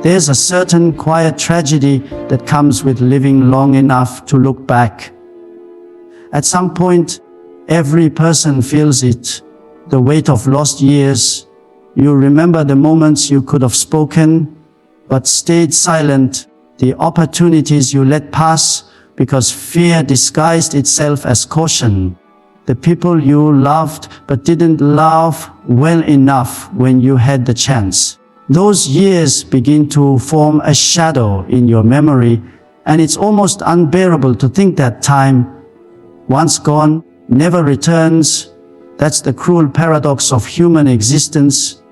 There's a certain quiet tragedy that comes with living long enough to look back. At some point, every person feels it, the weight of lost years. You remember the moments you could have spoken, but stayed silent, the opportunities you let pass because fear disguised itself as caution, the people you loved but didn't love well enough when you had the chance. Those years begin to form a shadow in your memory, and it's almost unbearable to think that time, once gone, never returns. That's the cruel paradox of human existence.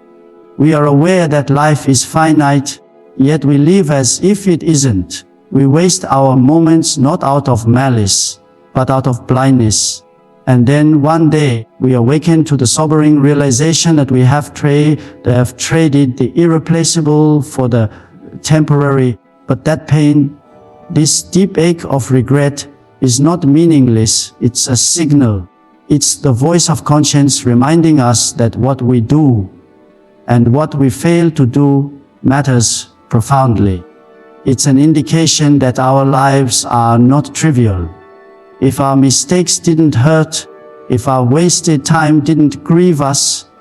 We are aware that life is finite, yet we live as if it isn't. We waste our moments not out of malice, but out of blindness. And then one day, we awaken to the sobering realization that we have traded the irreplaceable for the temporary. But that pain, this deep ache of regret, is not meaningless. It's a signal. It's the voice of conscience reminding us that what we do and what we fail to do matters profoundly. It's an indication that our lives are not trivial. If our mistakes didn't hurt, if our wasted time didn't grieve us,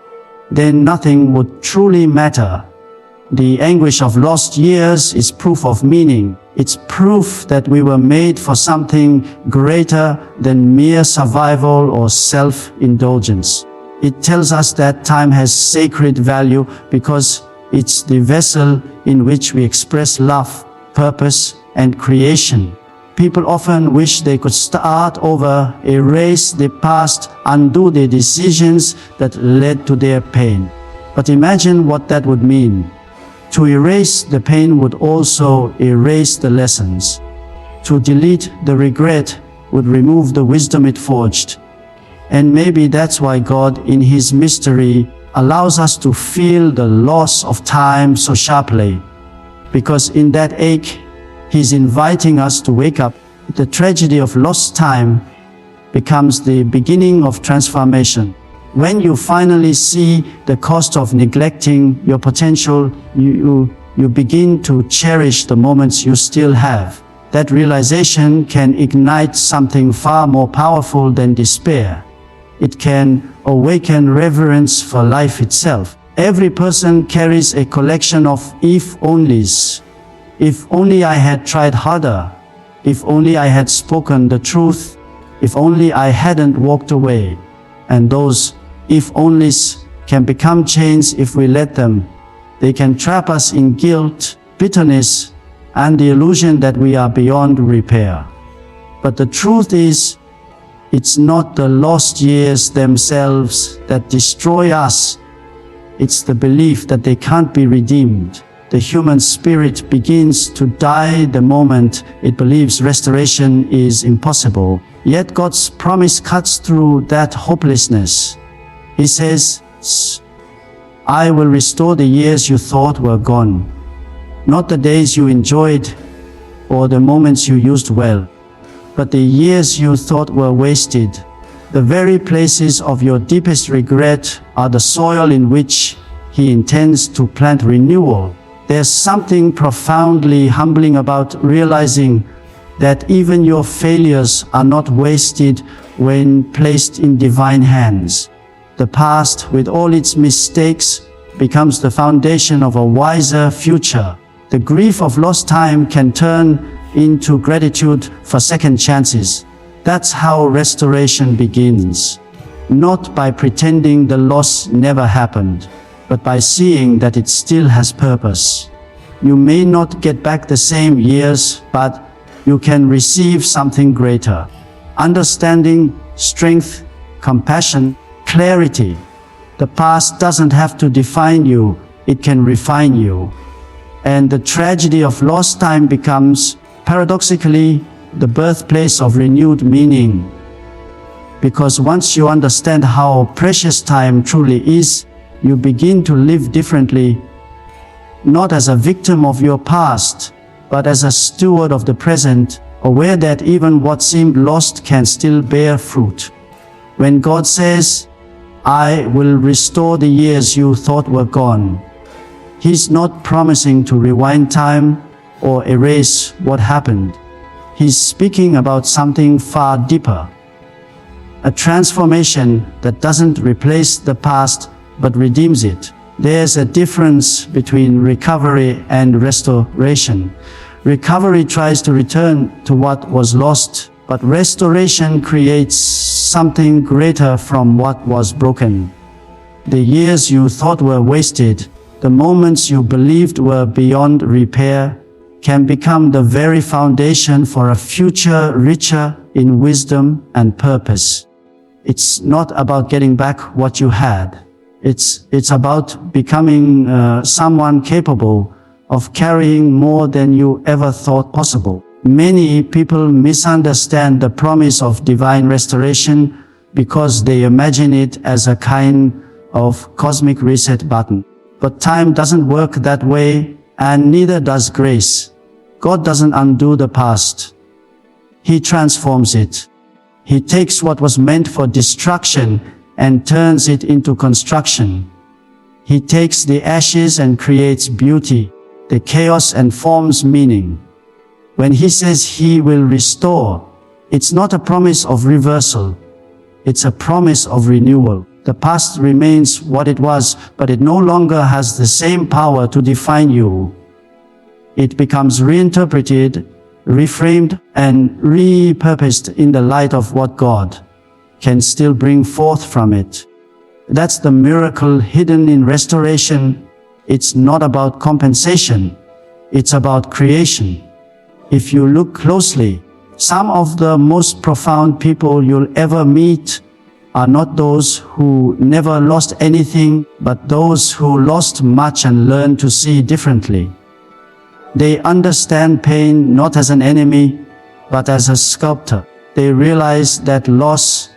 then nothing would truly matter. The anguish of lost years is proof of meaning. It's proof that we were made for something greater than mere survival or self-indulgence. It tells us that time has sacred value because it's the vessel in which we express love, purpose, and creation. People often wish they could start over, erase the past, undo the decisions that led to their pain. But imagine what that would mean. To erase the pain would also erase the lessons. To delete the regret would remove the wisdom it forged. And maybe that's why God, in His mystery, allows us to feel the loss of time so sharply. Because in that ache, He's inviting us to wake up. The tragedy of lost time becomes the beginning of transformation. When you finally see the cost of neglecting your potential, you begin to cherish the moments you still have. That realization can ignite something far more powerful than despair. It can awaken reverence for life itself. Every person carries a collection of if-onlys. If only I had tried harder. If only I had spoken the truth. If only I hadn't walked away. And those if-onlys can become chains if we let them. They can trap us in guilt, bitterness, and the illusion that we are beyond repair. But the truth is, it's not the lost years themselves that destroy us. It's the belief that they can't be redeemed. The human spirit begins to die the moment it believes restoration is impossible. Yet God's promise cuts through that hopelessness. He says, I will restore the years you thought were gone, not the days you enjoyed or the moments you used well, but the years you thought were wasted. The very places of your deepest regret are the soil in which He intends to plant renewal. There's something profoundly humbling about realizing that even your failures are not wasted when placed in divine hands. The past, with all its mistakes, becomes the foundation of a wiser future. The grief of lost time can turn into gratitude for second chances. That's how restoration begins. Not by pretending the loss never happened, but by seeing that it still has purpose. You may not get back the same years, but you can receive something greater. Understanding, strength, compassion, clarity. The past doesn't have to define you, it can refine you. And the tragedy of lost time becomes, paradoxically, the birthplace of renewed meaning. Because once you understand how precious time truly is, you begin to live differently, not as a victim of your past, but as a steward of the present, aware that even what seemed lost can still bear fruit. When God says, I will restore the years you thought were gone, He's not promising to rewind time or erase what happened. He's speaking about something far deeper. A transformation that doesn't replace the past but redeems it. There's a difference between recovery and restoration. Recovery tries to return to what was lost, but restoration creates something greater from what was broken. The years you thought were wasted, the moments you believed were beyond repair, can become the very foundation for a future richer in wisdom and purpose. It's not about getting back what you had. It's about becoming someone capable of carrying more than you ever thought possible. Many people misunderstand the promise of divine restoration because they imagine it as a kind of cosmic reset button. But time doesn't work that way, and neither does grace. God doesn't undo the past. He transforms it. He takes what was meant for destruction and turns it into construction. He takes the ashes and creates beauty, the chaos and forms meaning. When He says He will restore, it's not a promise of reversal. It's a promise of renewal. The past remains what it was, but it no longer has the same power to define you. It becomes reinterpreted, reframed, and repurposed in the light of what God can still bring forth from it. That's the miracle hidden in restoration. It's not about compensation. It's about creation. If you look closely, some of the most profound people you'll ever meet are not those who never lost anything, but those who lost much and learned to see differently. They understand pain not as an enemy, but as a sculptor. They realize that loss,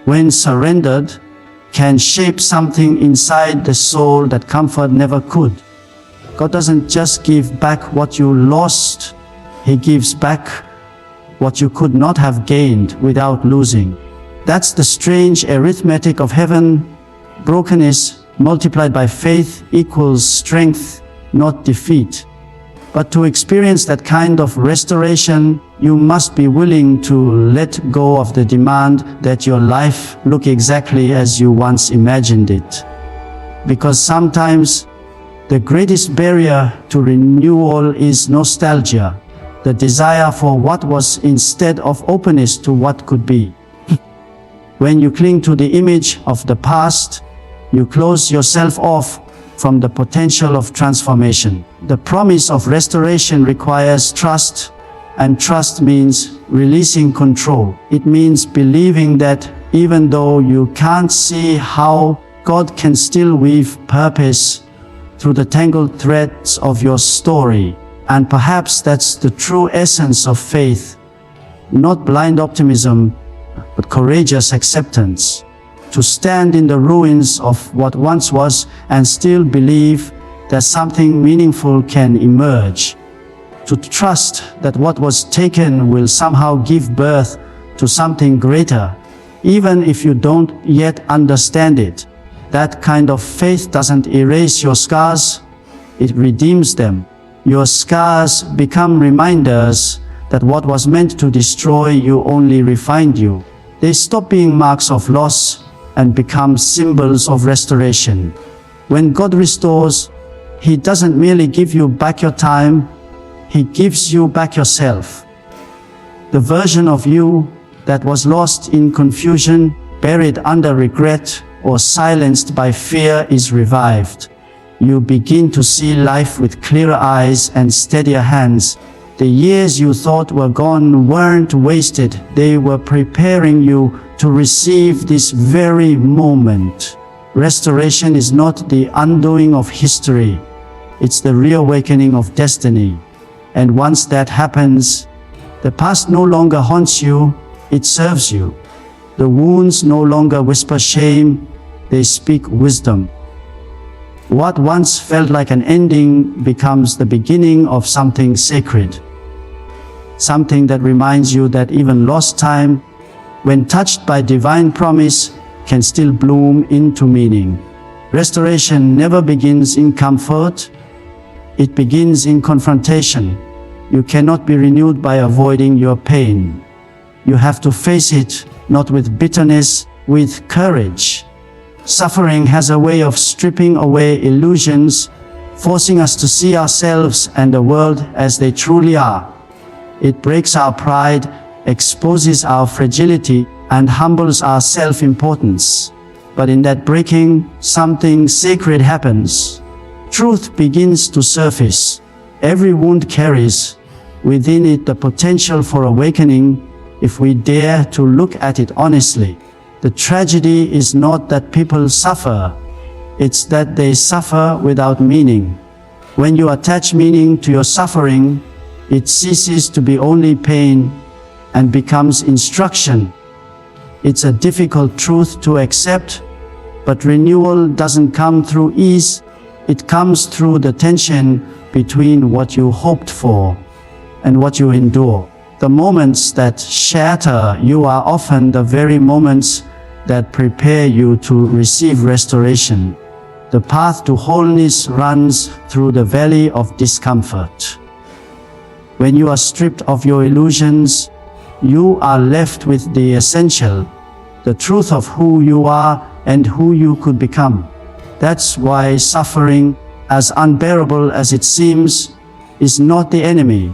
when surrendered, can shape something inside the soul that comfort never could. God doesn't just give back what you lost. He gives back what you could not have gained without losing. That's the strange arithmetic of heaven. Brokenness multiplied by faith equals strength, not defeat. But to experience that kind of restoration, you must be willing to let go of the demand that your life look exactly as you once imagined it. Because sometimes the greatest barrier to renewal is nostalgia, the desire for what was instead of openness to what could be. When you cling to the image of the past, you close yourself off from the potential of transformation. The promise of restoration requires trust, and trust means releasing control. It means believing that even though you can't see how, God can still weave purpose through the tangled threads of your story. And perhaps that's the true essence of faith, not blind optimism, but courageous acceptance. To stand in the ruins of what once was and still believe that something meaningful can emerge. To trust that what was taken will somehow give birth to something greater, even if you don't yet understand it. That kind of faith doesn't erase your scars, it redeems them. Your scars become reminders that what was meant to destroy you only refined you. They stop being marks of loss and become symbols of restoration. When God restores, He doesn't merely give you back your time, He gives you back yourself. The version of you that was lost in confusion, buried under regret, or silenced by fear is revived. You begin to see life with clearer eyes and steadier hands. The years you thought were gone weren't wasted. They were preparing you to receive this very moment. Restoration is not the undoing of history. It's the reawakening of destiny. And once that happens, the past no longer haunts you, it serves you. The wounds no longer whisper shame, they speak wisdom. What once felt like an ending becomes the beginning of something sacred. Something that reminds you that even lost time, when touched by divine promise, can still bloom into meaning. Restoration never begins in comfort, It begins in confrontation. You cannot be renewed by avoiding your pain. You have to face it, not with bitterness, with courage. Suffering has a way of stripping away illusions, forcing us to see ourselves and the world as they truly are. It breaks our pride, exposes our fragility, and humbles our self-importance. But in that breaking, something sacred happens. Truth begins to surface. Every wound carries within it the potential for awakening if we dare to look at it honestly. The tragedy is not that people suffer, it's that they suffer without meaning. When you attach meaning to your suffering, it ceases to be only pain and becomes instruction. It's a difficult truth to accept, but renewal doesn't come through ease. It comes through the tension between what you hoped for and what you endure. The moments that shatter you are often the very moments that prepare you to receive restoration. The path to wholeness runs through the valley of discomfort. When you are stripped of your illusions, you are left with the essential, the truth of who you are and who you could become. That's why suffering, as unbearable as it seems, is not the enemy.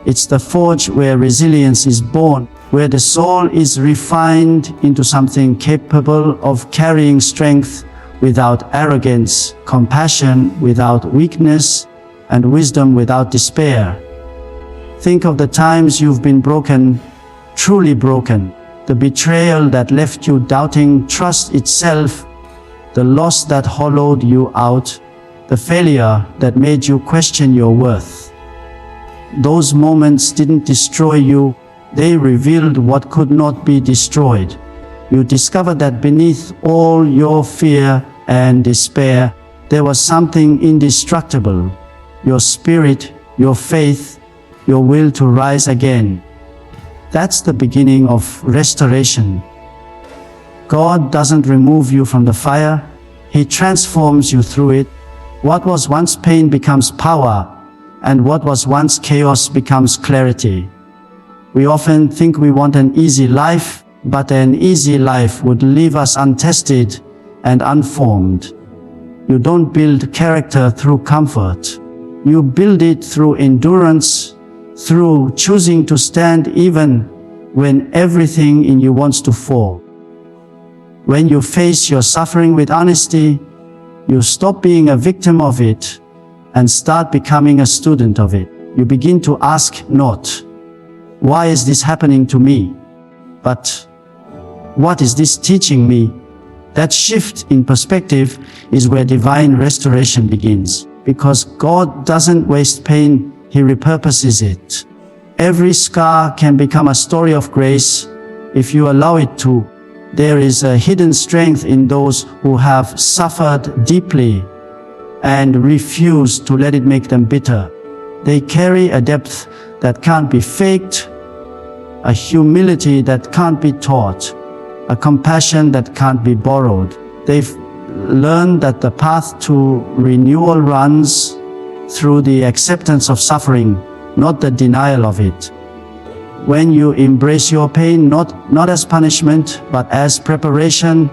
It's the forge where resilience is born, where the soul is refined into something capable of carrying strength without arrogance, compassion without weakness, and wisdom without despair. Think of the times you've been broken, truly broken. The betrayal that left you doubting trust itself, the loss that hollowed you out, the failure that made you question your worth. Those moments didn't destroy you, they revealed what could not be destroyed. You discovered that beneath all your fear and despair, there was something indestructible. Your spirit, your faith, your will to rise again. That's the beginning of restoration. God doesn't remove you from the fire, He transforms you through it. What was once pain becomes power, and what was once chaos becomes clarity. We often think we want an easy life, but an easy life would leave us untested and unformed. You don't build character through comfort. You build it through endurance, through choosing to stand even when everything in you wants to fall. When you face your suffering with honesty, you stop being a victim of it and start becoming a student of it. You begin to ask not, why is this happening to me? But, what is this teaching me? That shift in perspective is where divine restoration begins. Because God doesn't waste pain, He repurposes it. Every scar can become a story of grace if you allow it to. There is a hidden strength in those who have suffered deeply and refuse to let it make them bitter. They carry a depth that can't be faked, a humility that can't be taught, a compassion that can't be borrowed. They've learned that the path to renewal runs through the acceptance of suffering, not the denial of it. When you embrace your pain not as punishment, but as preparation,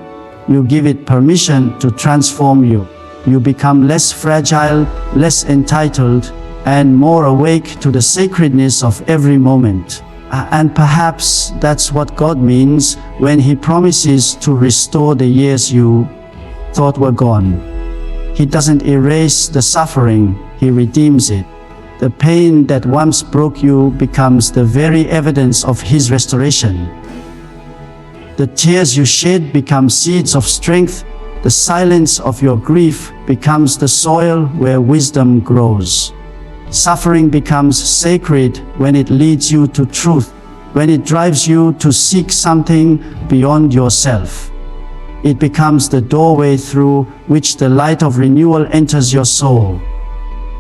you give it permission to transform you. You become less fragile, less entitled, and more awake to the sacredness of every moment. And perhaps that's what God means when He promises to restore the years you thought were gone. He doesn't erase the suffering, He redeems it. The pain that once broke you becomes the very evidence of His restoration. The tears you shed become seeds of strength. The silence of your grief becomes the soil where wisdom grows. Suffering becomes sacred when it leads you to truth, when it drives you to seek something beyond yourself. It becomes the doorway through which the light of renewal enters your soul.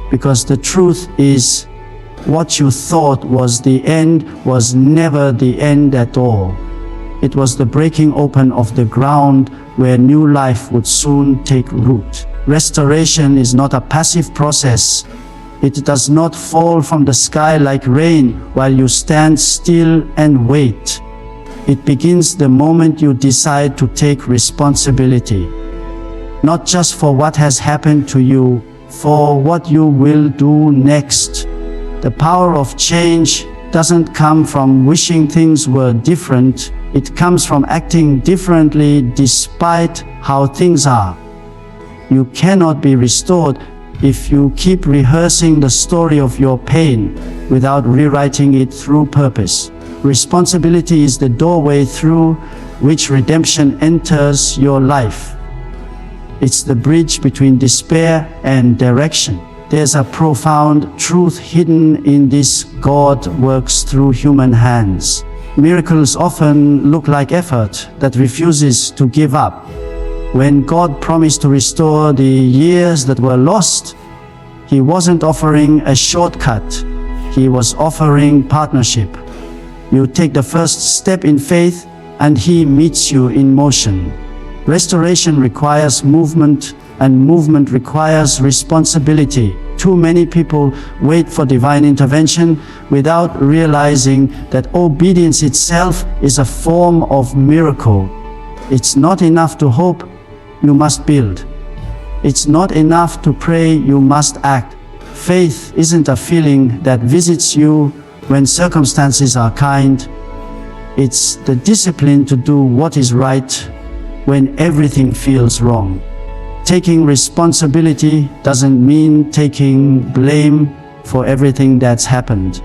Because the truth is, what you thought was the end was never the end at all. It was the breaking open of the ground where new life would soon take root. Restoration is not a passive process. It does not fall from the sky like rain while you stand still and wait. It begins the moment you decide to take responsibility. Not just for what has happened to you, for what you will do next. The power of change doesn't come from wishing things were different. It comes from acting differently despite how things are. You cannot be restored if you keep rehearsing the story of your pain without rewriting it through purpose. Responsibility is the doorway through which redemption enters your life. It's the bridge between despair and direction. There's a profound truth hidden in this: God works through human hands. Miracles often look like effort that refuses to give up. When God promised to restore the years that were lost, He wasn't offering a shortcut. He was offering partnership. You take the first step in faith, and He meets you in motion. Restoration requires movement, and movement requires responsibility. Too many people wait for divine intervention without realizing that obedience itself is a form of miracle. It's not enough to hope, you must build. It's not enough to pray, you must act. Faith isn't a feeling that visits you when circumstances are kind. It's the discipline to do what is right when everything feels wrong. Taking responsibility doesn't mean taking blame for everything that's happened.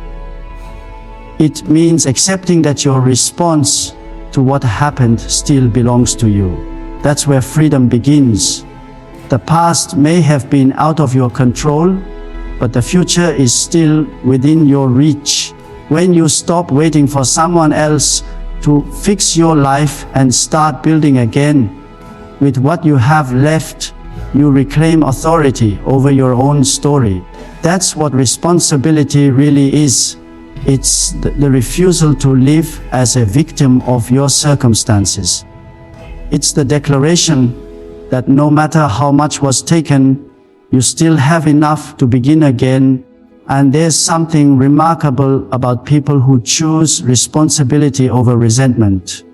It means accepting that your response to what happened still belongs to you. That's where freedom begins. The past may have been out of your control, but the future is still within your reach. When you stop waiting for someone else to fix your life and start building again with what you have left, you reclaim authority over your own story. That's what responsibility really is. It's the refusal to live as a victim of your circumstances. It's the declaration that no matter how much was taken, you still have enough to begin again. And there's something remarkable about people who choose responsibility over resentment.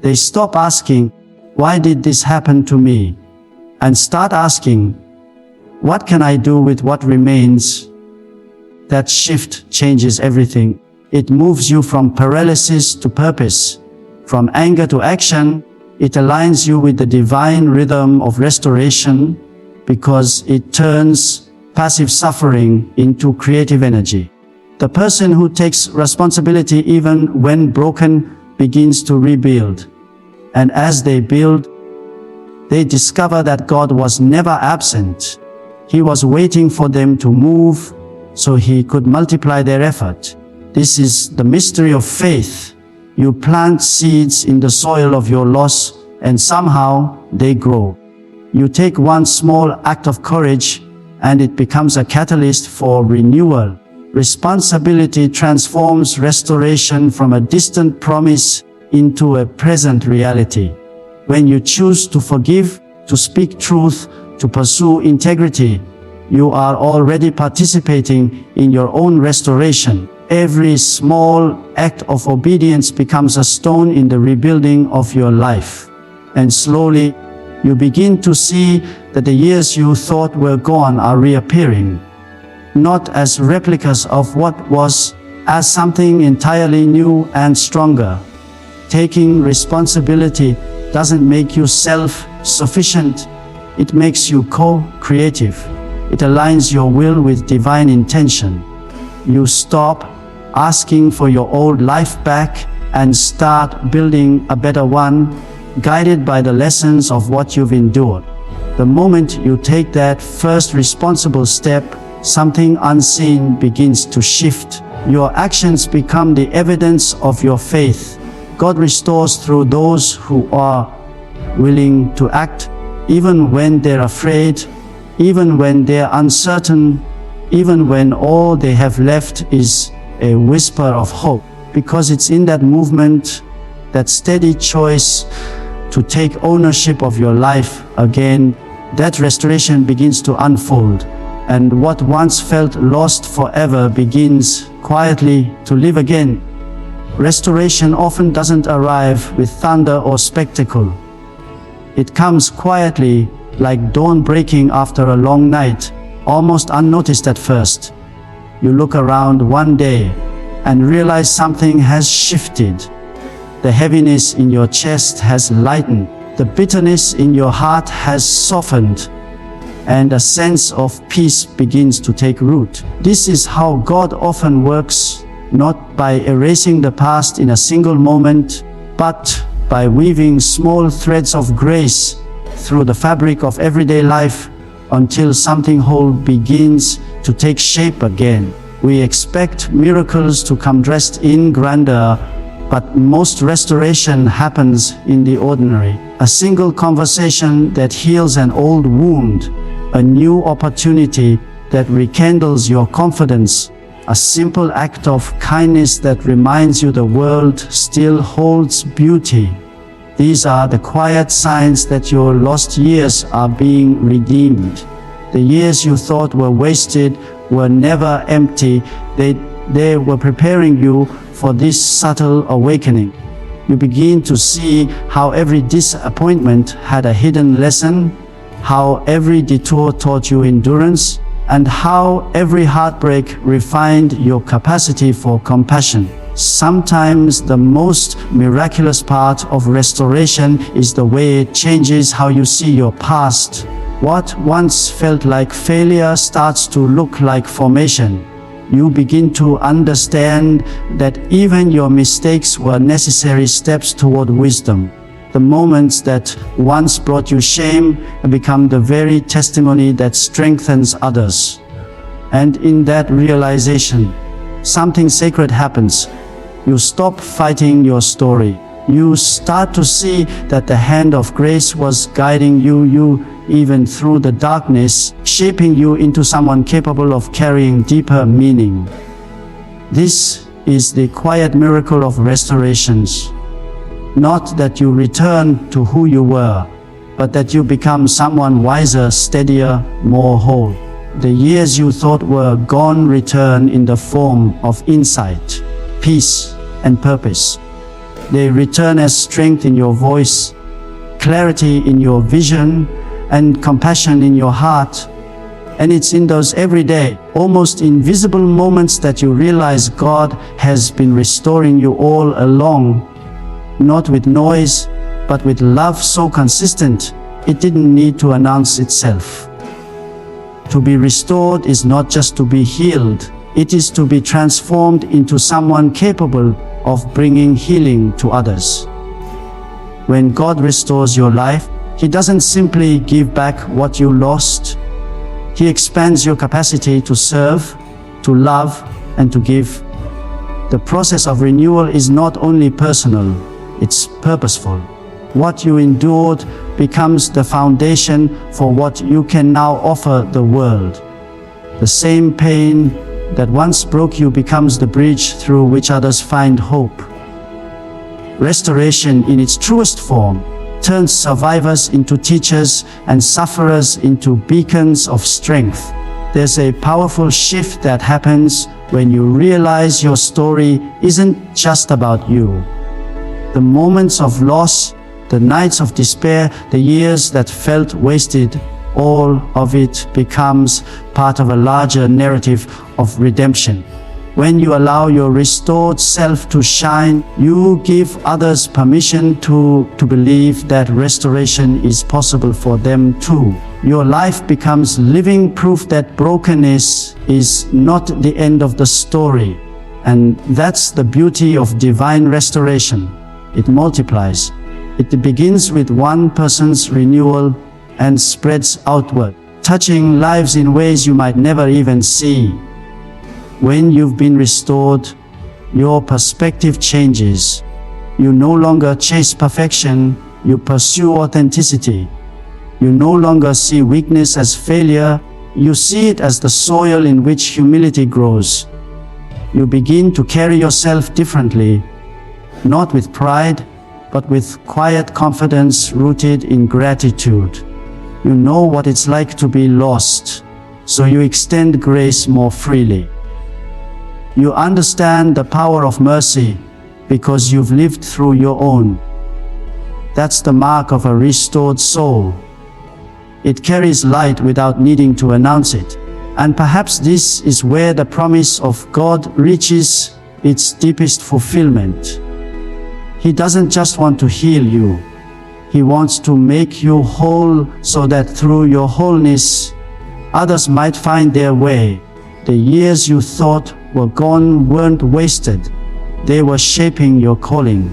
They stop asking, "Why did this happen to me?" and start asking, "What can I do with what remains?" That shift changes everything. It moves you from paralysis to purpose, from anger to action. It aligns you with the divine rhythm of restoration because it turns passive suffering into creative energy. The person who takes responsibility even when broken begins to rebuild. And as they build, they discover that God was never absent. He was waiting for them to move so He could multiply their effort. This is the mystery of faith. You plant seeds in the soil of your loss, and somehow they grow. You take one small act of courage, and it becomes a catalyst for renewal. Responsibility transforms restoration from a distant promise into a present reality. When you choose to forgive, to speak truth, to pursue integrity, you are already participating in your own restoration. Every small act of obedience becomes a stone in the rebuilding of your life. And slowly, you begin to see that the years you thought were gone are reappearing, not as replicas of what was, as something entirely new and stronger. Taking responsibility doesn't make you self-sufficient, it makes you co-creative. It aligns your will with divine intention. You stop asking for your old life back and start building a better one, guided by the lessons of what you've endured. The moment you take that first responsible step, something unseen begins to shift. Your actions become the evidence of your faith. God restores through those who are willing to act, even when they're afraid, even when they're uncertain, even when all they have left is a whisper of hope. Because it's in that movement, that steady choice to take ownership of your life again, that restoration begins to unfold. and what once felt lost forever begins quietly to live again. Restoration often doesn't arrive with thunder or spectacle. It comes quietly, like dawn breaking after a long night, almost unnoticed at first. You look around one day and realize something has shifted. The heaviness in your chest has lightened, the bitterness in your heart has softened, and a sense of peace begins to take root. This is how God often works, not by erasing the past in a single moment, but by weaving small threads of grace through the fabric of everyday life until something whole begins to take shape again. We expect miracles to come dressed in grandeur, but most restoration happens in the ordinary. A single conversation that heals an old wound, a new opportunity that rekindles your confidence, a simple act of kindness that reminds you the world still holds beauty. These are the quiet signs that your lost years are being redeemed. The years you thought were wasted were never empty. They were preparing you for this subtle awakening. You begin to see how every disappointment had a hidden lesson, how every detour taught you endurance, and how every heartbreak refined your capacity for compassion. Sometimes the most miraculous part of restoration is the way it changes how you see your past. What once felt like failure starts to look like formation. You begin to understand that even your mistakes were necessary steps toward wisdom. The moments that once brought you shame become the very testimony that strengthens others. And in that realization, something sacred happens. You stop fighting your story. You start to see that the hand of grace was guiding you even through the darkness, shaping you into someone capable of carrying deeper meaning. This is the quiet miracle of restorations. Not that you return to who you were, but that you become someone wiser, steadier, more whole. The years you thought were gone return in the form of insight, peace, and purpose. They return as strength in your voice, clarity in your vision, and compassion in your heart. And it's in those everyday, almost invisible moments that you realize God has been restoring you all along, not with noise, but with love so consistent it didn't need to announce itself. To be restored is not just to be healed, it is to be transformed into someone capable of bringing healing to others. When God restores your life, He doesn't simply give back what you lost. He expands your capacity to serve, to love, and to give. The process of renewal is not only personal, it's purposeful. What you endured becomes the foundation for what you can now offer the world. The same pain that once broke you becomes the bridge through which others find hope. Restoration in its truest form turns survivors into teachers and sufferers into beacons of strength. There's a powerful shift that happens when you realize your story isn't just about you. The moments of loss, the nights of despair, the years that felt wasted, all of it becomes part of a larger narrative of redemption. When you allow your restored self to shine, you give others permission to believe that restoration is possible for them too. Your life becomes living proof that brokenness is not the end of the story. And that's the beauty of divine restoration. It multiplies. It begins with one person's renewal and spreads outward, touching lives in ways you might never even see. When you've been restored, your perspective changes. You no longer chase perfection, you pursue authenticity. You no longer see weakness as failure, you see it as the soil in which humility grows. You begin to carry yourself differently, not with pride, but with quiet confidence rooted in gratitude. You know what it's like to be lost, so you extend grace more freely. You understand the power of mercy because you've lived through your own. That's the mark of a restored soul. It carries light without needing to announce it. And perhaps this is where the promise of God reaches its deepest fulfillment. He doesn't just want to heal you. He wants to make you whole so that through your wholeness, others might find their way. The years you thought were gone weren't wasted. They were shaping your calling.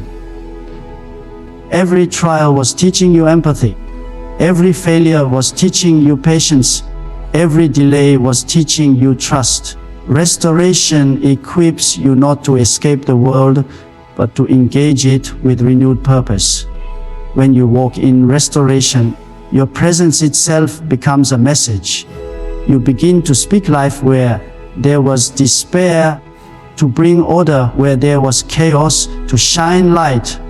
Every trial was teaching you empathy. Every failure was teaching you patience. Every delay was teaching you trust. Restoration equips you not to escape the world, but to engage it with renewed purpose. When you walk in restoration, your presence itself becomes a message. You begin to speak life where there was despair, to bring order where there was chaos, to shine light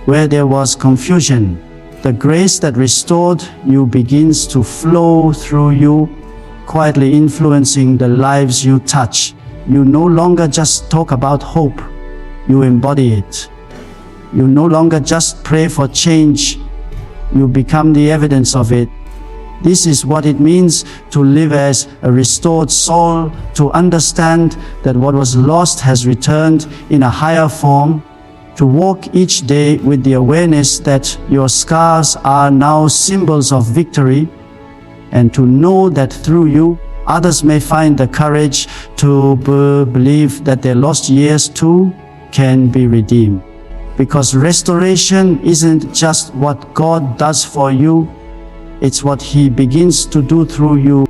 where there was confusion. The grace that restored you begins to flow through you, quietly influencing the lives you touch. You no longer just talk about hope, you embody it. You no longer just pray for change, you become the evidence of it. This is what it means to live as a restored soul, to understand that what was lost has returned in a higher form, to walk each day with the awareness that your scars are now symbols of victory, and to know that through you, others may find the courage to believe that their lost years too can be redeemed. Because restoration isn't just what God does for you, it's what He begins to do through you.